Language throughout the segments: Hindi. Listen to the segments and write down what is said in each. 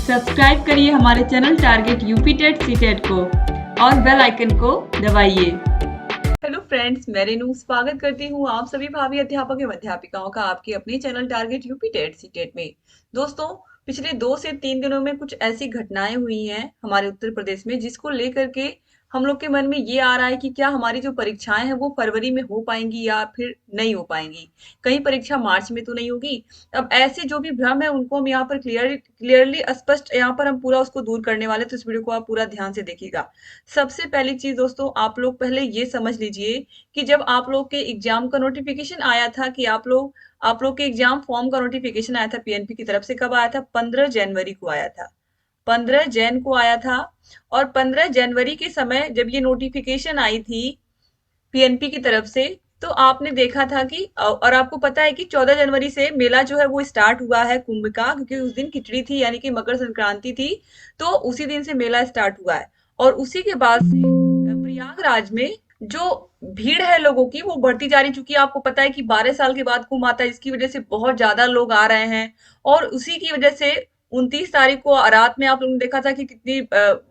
सब्सक्राइब करिए हमारे channel target UP TET CTET को और बेल आइकन को दबाइए। हेलो फ्रेंड्स, मैं रेनू स्वागत करती हूँ आप सभी भावी अध्यापक एवं अध्यापिकाओं का आपके अपने channel target UP TET CTET में। दोस्तों, पिछले 2 से 3 दिनों में कुछ ऐसी घटनाएं हुई हैं हमारे उत्तर प्रदेश में जिसको लेकर के हम लोग के मन में ये आ रहा है कि क्या हमारी जो परीक्षाएं हैं वो फरवरी में हो पाएंगी या फिर नहीं हो पाएंगी। कहीं परीक्षा मार्च में तो नहीं होगी। अब ऐसे जो भी भ्रम है उनको हम यहाँ पर क्लियरली स्पष्ट यहाँ पर हम पूरा उसको दूर करने वाले, तो इस वीडियो को आप पूरा ध्यान से देखिएगा। सबसे पहली चीज दोस्तों, आप लोग पहले ये समझ लीजिए कि जब आप लोग के एग्जाम का नोटिफिकेशन आया था कि आप लोग के एग्जाम फॉर्म का नोटिफिकेशन आया था पीएनपी की तरफ से, कब आया था? 15 जनवरी को आया था। 15 जैन को आया था। और 15 जनवरी के समय जब ये नोटिफिकेशन आई थी पीएनपी की तरफ से, तो आपने देखा था कि और आपको पता है कि 14 जनवरी से मेला जो है वो स्टार्ट हुआ है कुंभ का, क्योंकि उस दिन खिचड़ी थी यानी कि मकर संक्रांति थी। तो उसी दिन से मेला स्टार्ट हुआ है। और उसी के बाद से प्रयागराज में जो भीड़ है लोगों की वो बढ़ती जा रही, चूंकि आपको पता है कि 12 साल के बाद कुंभ आता है, इसकी वजह से बहुत ज्यादा लोग आ रहे हैं। और उसी की वजह से 29 तारीख को रात में आप लोगों ने देखा था कि कितनी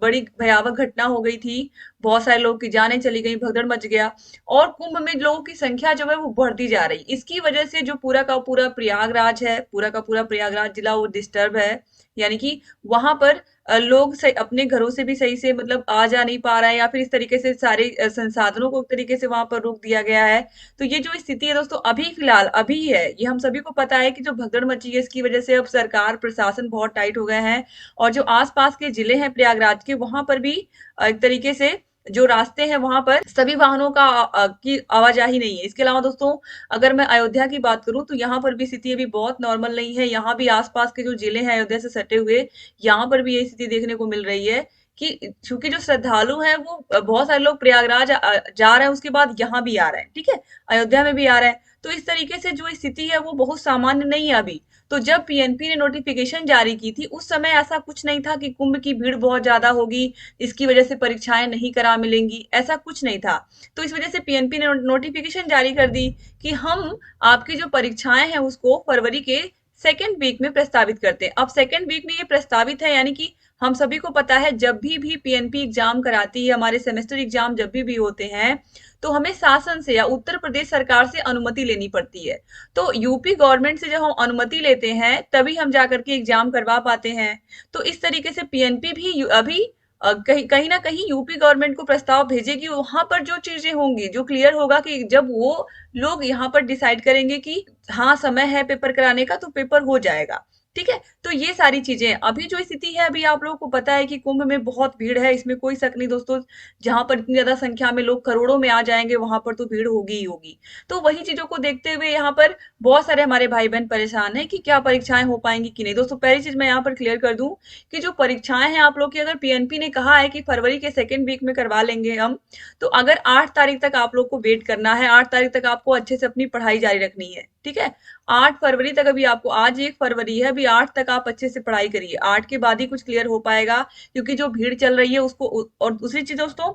बड़ी भयावह घटना हो गई थी। बहुत सारे लोग की जानें चली गई, भगदड़ मच गया। और कुंभ में लोगों की संख्या जो है वो बढ़ती जा रही, इसकी वजह से जो पूरा का पूरा प्रयागराज है, पूरा का पूरा प्रयागराज जिला वो डिस्टर्ब है। यानी कि वहां पर लोग अपने घरों से भी सही से मतलब आ जा नहीं पा रहे हैं, या फिर इस तरीके से सारे संसाधनों को एक तरीके से वहां पर रोक दिया गया है। तो ये जो स्थिति है दोस्तों अभी फिलहाल अभी है, ये हम सभी को पता है कि जो भगदड़ मची है इसकी वजह से अब सरकार प्रशासन बहुत टाइट हो गए हैं। और जो आसपास के जिले हैं प्रयागराज के, वहां पर भी एक तरीके से जो रास्ते हैं वहां पर सभी वाहनों का की आवाजाही नहीं है। इसके अलावा दोस्तों, अगर मैं अयोध्या की बात करूं तो यहाँ पर भी स्थिति अभी बहुत नॉर्मल नहीं है। यहाँ भी आसपास के जो जिले हैं अयोध्या से सटे हुए, यहाँ पर भी यही स्थिति देखने को मिल रही है कि चूंकि जो श्रद्धालु हैं वो बहुत सारे लोग प्रयागराज जा रहे हैं, उसके बाद यहाँ भी आ रहे हैं, ठीक है, अयोध्या में भी आ रहे हैं। तो इस तरीके से जो स्थिति है वो बहुत सामान्य नहीं है अभी। तो जब पीएनपी ने नोटिफिकेशन जारी की थी उस समय ऐसा कुछ नहीं था कि कुंभ की भीड़ बहुत ज्यादा होगी, इसकी वजह से परीक्षाएं नहीं करा मिलेंगी, ऐसा कुछ नहीं था। तो इस वजह से पीएनपी ने नोटिफिकेशन जारी कर दी कि हम आपकी जो परीक्षाएं हैं उसको फरवरी के सेकेंड वीक में प्रस्तावित करते हैं। अब सेकेंड वीक में ये प्रस्तावित है, यानी कि हम सभी को पता है जब भी पीएनपी एग्जाम कराती है, हमारे सेमेस्टर एग्जाम जब भी होते हैं, तो हमें शासन से या उत्तर प्रदेश सरकार से अनुमति लेनी पड़ती है। तो यूपी गवर्नमेंट से जब हम अनुमति लेते हैं तभी हम जाकर के एग्जाम करवा पाते हैं। तो इस तरीके से पीएनपी भी अभी कहीं कहीं ना कहीं यूपी गवर्नमेंट को प्रस्ताव भेजेगी। वहां पर जो चीजें होंगी, जो क्लियर होगा कि जब वो लोग यहाँ पर डिसाइड करेंगे कि हाँ समय है पेपर कराने का, तो पेपर हो जाएगा। ठीक है, तो ये सारी चीजें अभी जो स्थिति है, अभी आप लोगों को पता है कि कुंभ में बहुत भीड़ है, इसमें कोई शक नहीं दोस्तों। जहां पर इतनी ज्यादा संख्या में लोग करोड़ों में आ जाएंगे वहां पर तो भीड़ होगी ही होगी। तो वही चीजों को देखते हुए यहाँ पर बहुत सारे हमारे भाई बहन परेशान है कि क्या परीक्षाएं हो पाएंगी कि नहीं। दोस्तों पहली चीज मैं यहाँ पर क्लियर कर दूं कि जो परीक्षाएं हैं आप लोग की, अगर पीएनपी ने कहा है कि फरवरी के सेकेंड वीक में करवा लेंगे हम, तो अगर 8 तारीख तक आप लोग को वेट करना है, 8 तारीख तक आपको अच्छे से अपनी पढ़ाई जारी रखनी है, ठीक है। 8 फरवरी तक, अभी आपको आज 1 फरवरी है, अभी 8 तक आप अच्छे से पढ़ाई करिए। 8 के बाद ही कुछ क्लियर हो पाएगा, क्योंकि जो भीड़ चल रही है उसको। और दूसरी चीज दोस्तों,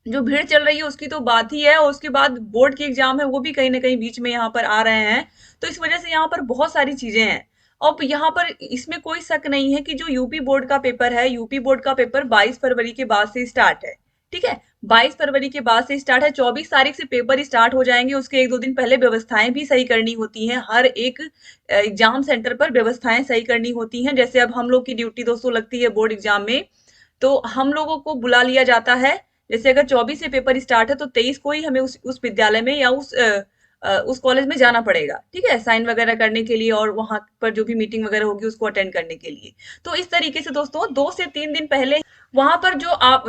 जो भीड़ चल रही है उसकी तो बात ही है, और उसके बाद बोर्ड के एग्जाम है वो भी कहीं ना कहीं बीच में यहाँ पर आ रहे हैं। तो इस वजह से यहाँ पर बहुत सारी चीजें हैं। अब यहाँ पर इसमें कोई शक नहीं है कि जो यूपी बोर्ड का पेपर है, यूपी बोर्ड का पेपर 22 फरवरी के बाद से स्टार्ट है, ठीक है। 22 फरवरी के बाद से स्टार्ट है, 24 तारीख से पेपर स्टार्ट हो जाएंगे। उसके 1-2 दिन पहले व्यवस्थाएं भी सही करनी होती हैं, हर एक एग्जाम सेंटर पर व्यवस्थाएं सही करनी होती हैं। जैसे अब हम लोग की ड्यूटी दोस्तों लगती है बोर्ड एग्जाम में, तो हम लोगों को बुला लिया जाता है। जैसे अगर 24 से पेपर स्टार्ट है तो 23 को ही हमें उस विद्यालय में या उस कॉलेज में जाना पड़ेगा, ठीक है, साइन वगैरह करने के लिए और वहां पर जो भी मीटिंग वगैरह होगी उसको अटेंड करने के लिए। तो इस तरीके से दोस्तों 2 से 3 दिन पहले वहां पर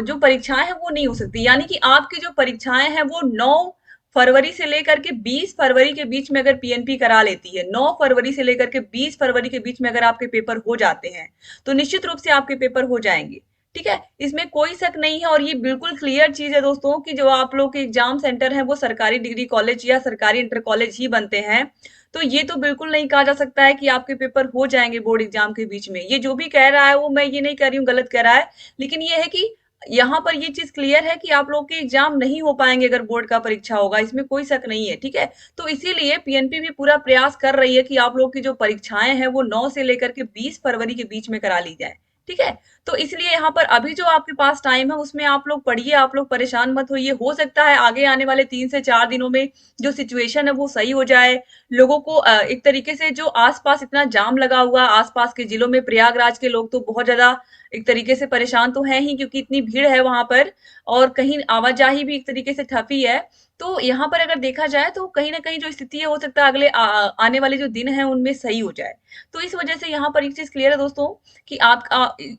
जो परीक्षाएं हैं वो नहीं हो सकती। यानी कि आपकी जो परीक्षाएं हैं वो 9 फरवरी से लेकर के 20 फरवरी के बीच में अगर पीएनपी करा लेती है, 9 फरवरी से लेकर के 20 फरवरी के बीच में अगर आपके पेपर हो जाते हैं, तो निश्चित रूप से आपके पेपर हो जाएंगे, ठीक है, इसमें कोई शक नहीं है। और ये बिल्कुल क्लियर चीज है दोस्तों कि जो आप लोग के एग्जाम सेंटर है वो सरकारी डिग्री कॉलेज या सरकारी इंटर कॉलेज ही बनते हैं। तो ये तो बिल्कुल नहीं कहा जा सकता है कि आपके पेपर हो जाएंगे बोर्ड एग्जाम के बीच में। ये जो भी कह रहा है वो, मैं ये नहीं कह रही हूँ गलत कह रहा है, लेकिन ये है कि यहाँ पर ये चीज क्लियर है कि आप लोग के एग्जाम नहीं हो पाएंगे अगर बोर्ड का परीक्षा होगा, इसमें कोई शक नहीं है, ठीक है। तो इसीलिए पीएनपी भी पूरा प्रयास कर रही है कि आप लोग की जो परीक्षाएं हैं वो 9 से लेकर के 20 फरवरी के बीच में करा ली जाए, ठीक है। तो इसलिए यहाँ पर अभी जो आपके पास टाइम है उसमें आप लोग पढ़िए, आप लोग परेशान मत होइए। हो सकता है आगे आने वाले 3 से 4 दिनों में जो सिचुएशन है वो सही हो जाए। लोगों को एक तरीके से जो आसपास इतना जाम लगा हुआ, आसपास के जिलों में प्रयागराज के लोग तो बहुत ज्यादा एक तरीके से परेशान तो है ही, क्योंकि इतनी भीड़ है वहां पर और कहीं आवाजाही भी एक तरीके से ठप ही है। तो यहाँ पर अगर देखा जाए तो कहीं ना कहीं जो स्थिति है हो सकता है अगले आने वाले जो दिन है उनमें सही हो जाए। तो इस वजह से यहाँ पर एक चीज क्लियर है दोस्तों कि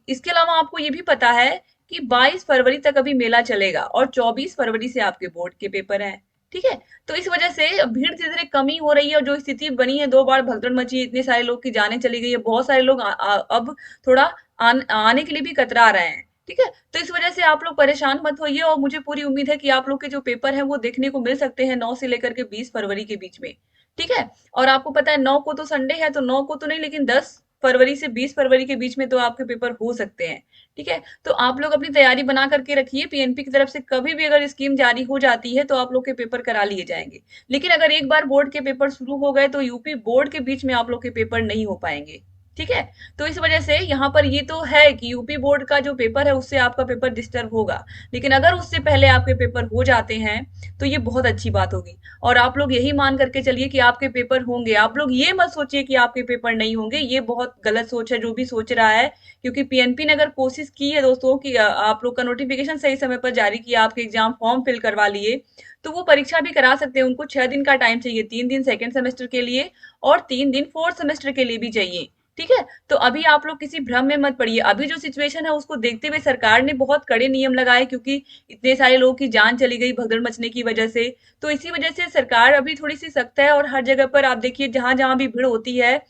इसके अलावा आपको ये भी पता है कि 22 फरवरी तक अभी मेला चलेगा और 24 फरवरी से आपके बोर्ड के पेपर हैं। ठीक है। तो इस वजह से भीड़ धीरे धीरे कमी हो रही है और जो स्थिति बनी है, 2 बार भगदड़ मची, इतने सारे लोग की जाने चली गई है, बहुत सारे लोग अब थोड़ा आने के लिए भी कतरा रहे हैं। ठीक है। तो इस वजह से आप लोग परेशान मत होइए और मुझे पूरी उम्मीद है कि आप लोग के जो पेपर हैं वो देखने को मिल सकते हैं 9 से लेकर के 20 फरवरी के बीच में। ठीक है। और आपको पता है 9 को तो संडे है, तो 9 को तो नहीं, लेकिन 10 फरवरी से 20 फरवरी के बीच में तो आपके पेपर हो सकते हैं। ठीक है। तो आप लोग अपनी तैयारी बना करके रखिए। पीएनपी की तरफ से कभी भी अगर स्कीम जारी हो जाती है तो आप लोग के पेपर करा लिए जाएंगे। लेकिन अगर एक बार बोर्ड के पेपर शुरू हो गए तो यूपी बोर्ड के बीच में आप लोग के पेपर नहीं हो पाएंगे। ठीक है। तो इस वजह से यहाँ पर ये तो है कि यूपी बोर्ड का जो पेपर है उससे आपका पेपर डिस्टर्ब होगा, लेकिन अगर उससे पहले आपके पेपर हो जाते हैं तो ये बहुत अच्छी बात होगी। और आप लोग यही मान करके चलिए कि आपके पेपर होंगे। आप लोग ये मत सोचिए कि आपके पेपर नहीं होंगे, ये बहुत गलत सोच है जो भी सोच रहा है। क्योंकि पीएनपी ने अगर कोशिश की है दोस्तों कि आप लोग का नोटिफिकेशन सही समय पर जारी किया, आपके एग्जाम फॉर्म फिल करवा लिए, तो वो परीक्षा भी करा सकते हैं। उनको 6 दिन का टाइम चाहिए, 3 दिन सेकेंड सेमेस्टर के लिए और 3 दिन फोर्थ सेमेस्टर के लिए भी चाहिए। ठीक है। तो अभी आप लोग किसी भ्रम में मत पड़िए। अभी जो सिचुएशन है उसको देखते हुए सरकार ने बहुत कड़े नियम लगाए, क्योंकि इतने सारे लोगों की जान चली गई भगदड़ मचने की वजह से। तो इसी वजह से सरकार अभी थोड़ी सी सख्त है और हर जगह पर आप देखिए जहां जहां भी भीड़ होती है,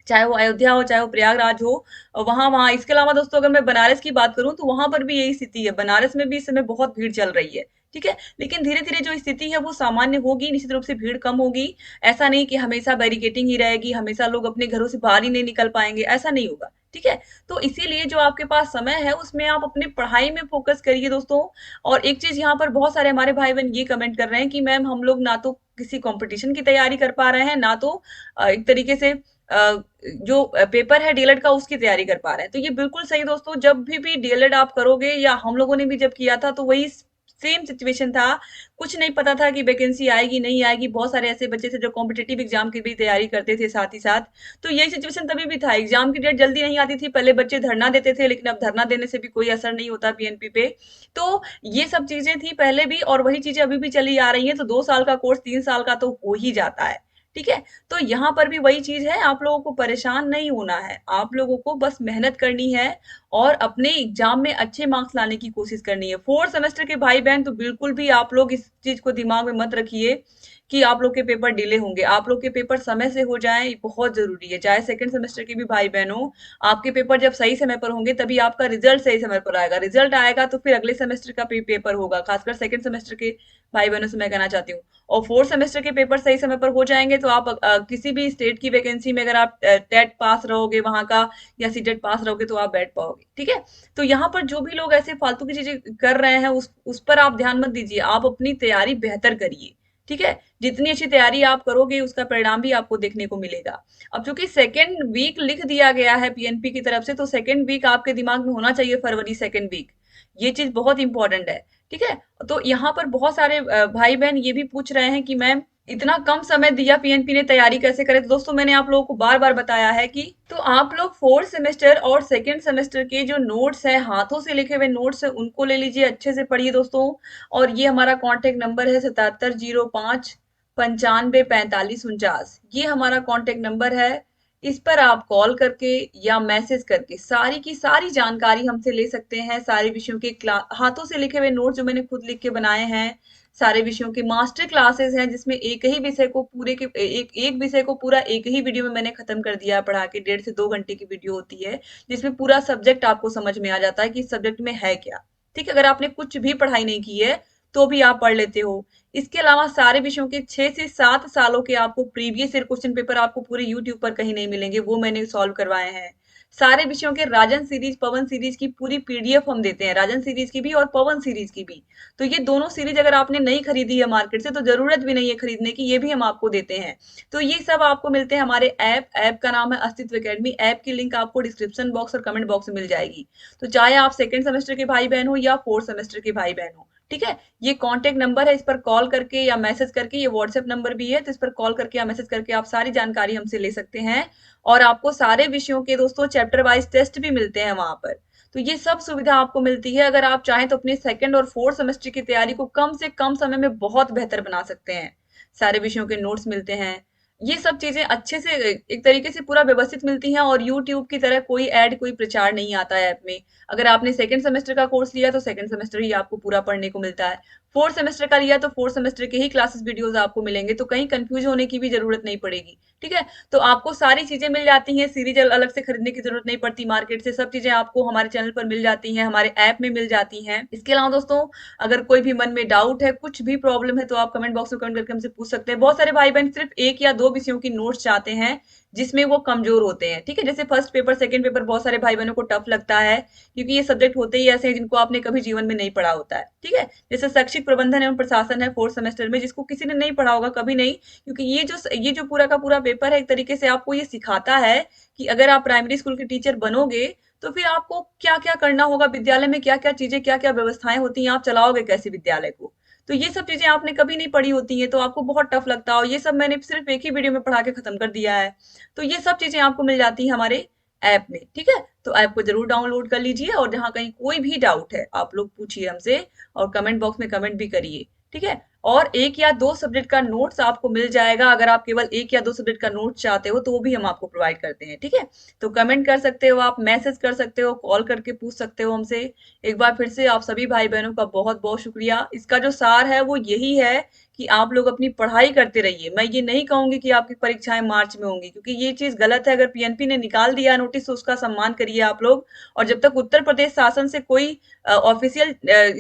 चाहे वो अयोध्या हो चाहे वो प्रयागराज हो, वहां वहां इसके अलावा दोस्तों अगर मैं बनारस की बात करूं तो वहां पर भी यही स्थिति है। बनारस में भी इस समय बहुत भीड़ चल रही है। ठीक है। लेकिन धीरे धीरे जो स्थिति है वो सामान्य होगी, निश्चित रूप से भीड़ कम होगी। ऐसा नहीं कि हमेशा बैरिकेटिंग ही रहेगी, हमेशा लोग अपने घरों से बाहर ही नहीं निकल पाएंगे, ऐसा नहीं होगा। ठीक है। तो इसीलिए जो आपके पास समय है उसमें आप अपनी पढ़ाई में फोकस करिए दोस्तों। और एक चीज यहाँ पर बहुत सारे हमारे भाई बहन ये कमेंट कर रहे हैं कि मैम हम लोग ना तो किसी कंपटीशन की तैयारी कर पा रहे हैं, ना तो एक तरीके से जो पेपर है डीएलएड का उसकी तैयारी कर पा रहे हैं। तो ये बिल्कुल सही दोस्तों, जब भी डीएलएड आप करोगे या हम लोगों ने भी जब किया था तो वही सेम सिचुएशन था। कुछ नहीं पता था कि वैकेंसी आएगी नहीं आएगी। बहुत सारे ऐसे बच्चे थे जो कॉम्पिटेटिव एग्जाम की भी तैयारी करते थे साथ ही साथ। तो यही सिचुएशन तभी भी था, एग्जाम की डेट जल्दी नहीं आती थी, पहले बच्चे धरना देते थे, लेकिन अब धरना देने से भी कोई असर नहीं होता पीएनपी पे। तो ये सब चीजें थी पहले भी और वही चीजें अभी भी चली आ रही है। तो 2 साल का कोर्स 3 साल का तो हो ही जाता है। ठीक है। तो यहाँ पर भी वही चीज है, आप लोगों को परेशान नहीं होना है, आप लोगों को बस मेहनत करनी है और अपने एग्जाम में अच्छे मार्क्स लाने की कोशिश करनी है। फोर्थ सेमेस्टर के भाई बहन तो बिल्कुल भी आप लोग इस चीज को दिमाग में मत रखिए कि आप लोग के पेपर डिले होंगे। आप लोग के पेपर समय से हो जाएं, ये बहुत जरूरी है। चाहे सेकंड सेमेस्टर के भी भाई बहन हो, आपके पेपर जब सही समय पर होंगे तभी आपका रिजल्ट सही समय पर आएगा। रिजल्ट आएगा तो फिर अगले सेमेस्टर का पेपर होगा, खासकर सेकंड सेमेस्टर के भाई बहनों से मैं कहना चाहती हूँ। और फोर्थ सेमेस्टर के पेपर सही समय पर हो जाएंगे तो आप किसी भी स्टेट की वैकेंसी में अगर आप टेट पास रहोगे वहां का या सीटेट पास रहोगे तो आप बैठ पाओगे। ठीक है। तो यहाँ पर जो भी लोग ऐसे फालतू की चीजें कर रहे हैं उस पर आप ध्यान मत दीजिए, आप अपनी तैयारी बेहतर करिए। ठीक है। जितनी अच्छी तैयारी आप करोगे उसका परिणाम भी आपको देखने को मिलेगा। अब चूंकि सेकेंड वीक लिख दिया गया है पीएनपी की तरफ से, तो सेकेंड वीक आपके दिमाग में होना चाहिए, फरवरी सेकेंड वीक। ये चीज बहुत इंपॉर्टेंट है। ठीक है। तो यहाँ पर बहुत सारे भाई बहन ये भी पूछ रहे हैं कि मैम इतना कम समय दिया पीएनपी ने, तैयारी कैसे करें। तो दोस्तों मैंने आप लोगों को बार बार बताया है कि तो आप लोग फोर्थ सेमेस्टर और सेकेंड सेमेस्टर के जो नोट्स है, हाथों से लिखे हुए नोट्स है, उनको ले लीजिए, अच्छे से पढ़िए दोस्तों। और ये हमारा कॉन्टेक्ट नंबर है 7705 95 45 49, ये हमारा कॉन्टेक्ट नंबर है। इस पर आप कॉल करके या मैसेज करके सारी की सारी जानकारी हमसे ले सकते हैं। सारे विषयों के हाथों से लिखे हुए नोट्स जो मैंने खुद लिख के बनाए हैं, सारे विषयों के मास्टर क्लासेस हैं जिसमें एक ही विषय को पूरे के एक विषय को पूरा एक ही वीडियो में मैंने खत्म कर दिया है पढ़ा के। 1.5 से 2 घंटे की वीडियो होती है जिसमें पूरा सब्जेक्ट आपको समझ में आ जाता है कि सब्जेक्ट में है क्या। ठीक है। अगर आपने कुछ भी पढ़ाई नहीं की है तो भी आप पढ़ लेते हो। इसके अलावा सारे विषयों के 6 से 7 सालों के आपको प्रीवियस ईयर क्वेश्चन पेपर आपको पूरे यूट्यूब पर कहीं नहीं मिलेंगे, वो मैंने सॉल्व करवाए हैं। सारे विषयों के राजन सीरीज, पवन सीरीज की पूरी पीडीएफ हम देते हैं, राजन सीरीज की भी और पवन सीरीज की भी। तो ये दोनों सीरीज अगर आपने नहीं खरीदी है मार्केट से तो जरूरत भी नहीं है खरीदने की, ये भी हम आपको देते हैं। तो ये सब आपको मिलते हैं हमारे ऐप का नाम है अस्तित्व एकेडमी। ऐप की लिंक आपको डिस्क्रिप्शन बॉक्स और कमेंट बॉक्स में मिल जाएगी। तो चाहे आप सेकंड सेमेस्टर के भाई बहन हो या फोर्थ सेमेस्टर के भाई बहन हो, ठीक है, ये कांटेक्ट नंबर है, इस पर कॉल करके या मैसेज करके, ये व्हाट्सएप नंबर भी है, तो इस पर कॉल करके या मैसेज करके आप सारी जानकारी हमसे ले सकते हैं। और आपको सारे विषयों के दोस्तों चैप्टर वाइज टेस्ट भी मिलते हैं वहां पर। तो ये सब सुविधा आपको मिलती है। अगर आप चाहें तो अपने सेकंड और फोर्थ सेमेस्टर की तैयारी को कम से कम समय में बहुत बेहतर बना सकते हैं। सारे विषयों के नोट्स मिलते हैं, ये सब चीजें अच्छे से एक तरीके से पूरा व्यवस्थित मिलती हैं। और यूट्यूब की तरह कोई ऐड, कोई प्रचार नहीं आता है ऐप में। अगर आपने सेकंड सेमेस्टर का कोर्स लिया तो सेकंड सेमेस्टर ही आपको पूरा पढ़ने को मिलता है, फोर्थ सेमेस्टर का लिया तो फोर्थ सेमेस्टर के ही क्लासेस वीडियोस आपको मिलेंगे, तो कहीं कंफ्यूज होने की भी जरूरत नहीं पड़ेगी। ठीक है, तो आपको सारी चीजें मिल जाती हैं, सीरीज अलग से खरीदने की जरूरत नहीं पड़ती मार्केट से, सब चीजें आपको हमारे चैनल पर मिल जाती हैं, हमारे ऐप में मिल जाती हैं। इसके अलावा दोस्तों अगर कोई भी मन में डाउट है, कुछ भी प्रॉब्लम है, तो आप कमेंट बॉक्स में कमेंट करके हमसे पूछ सकते हैं। बहुत सारे भाई बहन सिर्फ एक या दो विषयों की नोट्स चाहते हैं जिसमें वो कमजोर होते हैं। ठीक है, जैसे फर्स्ट पेपर, सेकंड पेपर बहुत सारे भाई बहनों को टफ लगता है, क्योंकि ये सब्जेक्ट होते ही ऐसे हैं जिनको आपने कभी जीवन में नहीं पढ़ा होता है। ठीक है, जैसे शैक्षिक प्रबंधन एवं प्रशासन है फोर्थ सेमेस्टर में, जिसको किसी ने नहीं पढ़ा होगा कभी नहीं, क्योंकि ये जो पूरा का पूरा पेपर है एक तरीके से आपको ये सिखाता है कि अगर आप प्राइमरी स्कूल के टीचर बनोगे तो फिर आपको क्या क्या करना होगा, विद्यालय में क्या क्या चीजें, क्या क्या व्यवस्थाएं होती हैं, आप चलाओगे कैसे विद्यालय को। तो ये सब चीजें आपने कभी नहीं पढ़ी होती हैं, तो आपको बहुत टफ लगता है, और ये सब मैंने सिर्फ एक ही वीडियो में पढ़ा के खत्म कर दिया है। तो ये सब चीजें आपको मिल जाती हैं हमारे ऐप में। ठीक है, तो ऐप को जरूर डाउनलोड कर लीजिए, और जहां कहीं कोई भी डाउट है आप लोग पूछिए हमसे, और कमेंट बॉक्स में कमेंट भी करिए। ठीक है, और एक या दो सब्जेक्ट का नोट्स आपको मिल जाएगा। अगर आप केवल एक या दो सब्जेक्ट का नोट्स चाहते हो तो वो भी हम आपको प्रोवाइड करते हैं। ठीक है, तो कमेंट कर सकते हो, आप मैसेज कर सकते हो, कॉल करके पूछ सकते हो हमसे। एक बार फिर से आप सभी भाई बहनों का बहुत बहुत शुक्रिया। इसका जो सार है वो यही है कि आप लोग अपनी पढ़ाई करते रहिए। मैं ये नहीं कहूंगी कि आपकी परीक्षाएं मार्च में होंगी, क्योंकि ये चीज गलत है। अगर पीएनपी ने निकाल दिया नोटिस तो उसका सम्मान करिए आप लोग। और जब तक उत्तर प्रदेश शासन से कोई ऑफिशियल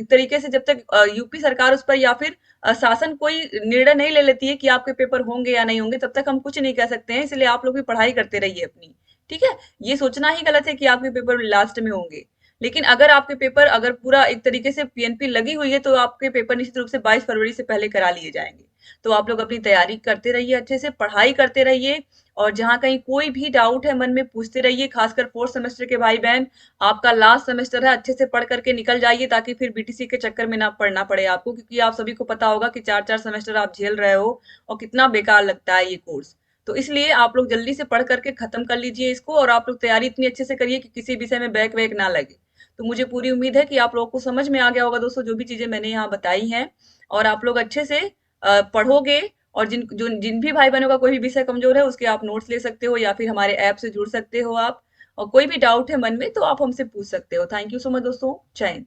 तरीके से, जब तक यूपी सरकार उस पर या फिर शासन कोई निर्णय नहीं ले लेती है कि आपके पेपर होंगे या नहीं होंगे, तब तक हम कुछ नहीं कह सकते हैं। इसलिए आप लोग भी पढ़ाई करते रहिए अपनी। ठीक है, ये सोचना ही गलत है कि आपके पेपर लास्ट में होंगे। लेकिन अगर आपके पेपर, अगर पूरा एक तरीके से पीएनपी लगी हुई है, तो आपके पेपर निश्चित रूप से 22 फरवरी से पहले करा लिए जाएंगे। तो आप लोग अपनी तैयारी करते रहिए, अच्छे से पढ़ाई करते रहिए, और जहां कहीं कोई भी डाउट है मन में पूछते रहिए। खासकर फोर्थ सेमेस्टर के भाई बहन, आपका लास्ट सेमेस्टर है, अच्छे से पढ़ करके निकल जाइए, ताकि फिर बीटीसी के चक्कर में ना पढ़ना पड़े आपको, क्योंकि आप सभी को पता होगा कि 4-4 सेमेस्टर आप झेल रहे हो और कितना बेकार लगता है ये कोर्स। तो इसलिए आप लोग जल्दी से पढ़ करके खत्म कर लीजिए इसको, और आप लोग तैयारी इतनी अच्छे से करिए कि किसी विषय में बैक वैक ना लगे। तो मुझे पूरी उम्मीद है कि आप लोगों को समझ में आ गया होगा दोस्तों, जो भी चीजें मैंने यहाँ बताई हैं, और आप लोग अच्छे से पढ़ोगे। और जिन भी भाई बहनों का कोई भी विषय कमजोर है, उसके आप नोट्स ले सकते हो, या फिर हमारे ऐप से जुड़ सकते हो आप। और कोई भी डाउट है मन में तो आप हमसे पूछ सकते हो। थैंक यू सो मच दोस्तों, जय हिंद।